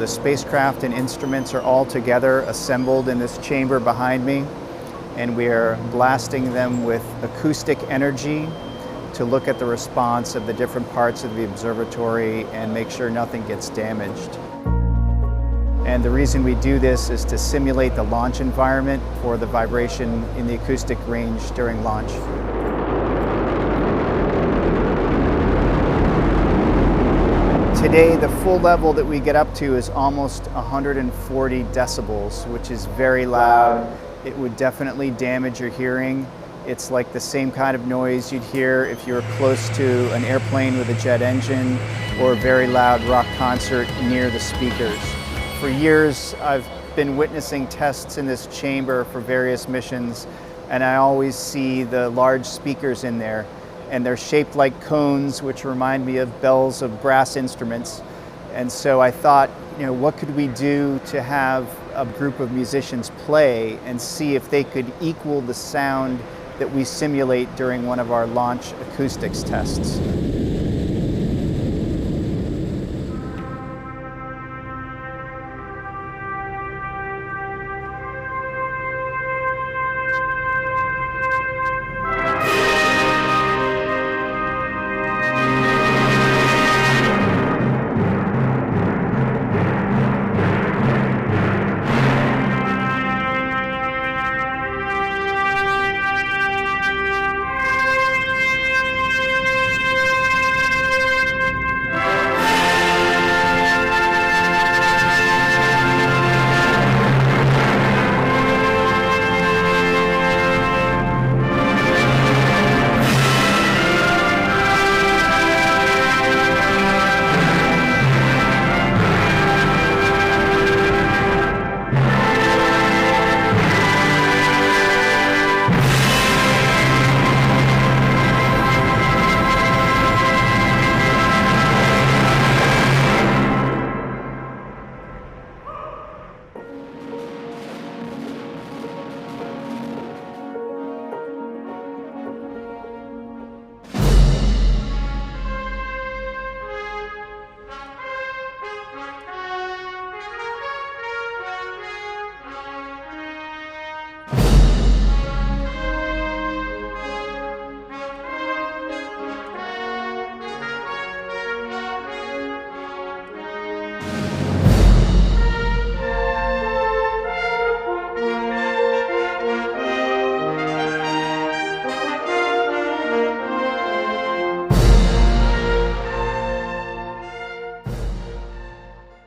The spacecraft and instruments are all together assembled in this chamber behind me, and we are blasting them with acoustic energy to look at the response of the different parts of the observatory and make sure nothing gets damaged. And the reason we do this is to simulate the launch environment for the vibration in the acoustic range during launch. Today, the full level that we get up to is almost 140 decibels, which is very loud. It would definitely damage your hearing. It's like the same kind of noise you'd hear if you were close to an airplane with a jet engine or a very loud rock concert near the speakers. For years, I've been witnessing tests in this chamber for various missions, and I always see the large speakers in there, and they're shaped like cones, which remind me of bells of brass instruments. And so I thought, what could we do to have a group of musicians play and see if they could equal the sound that we simulate during one of our launch acoustics tests.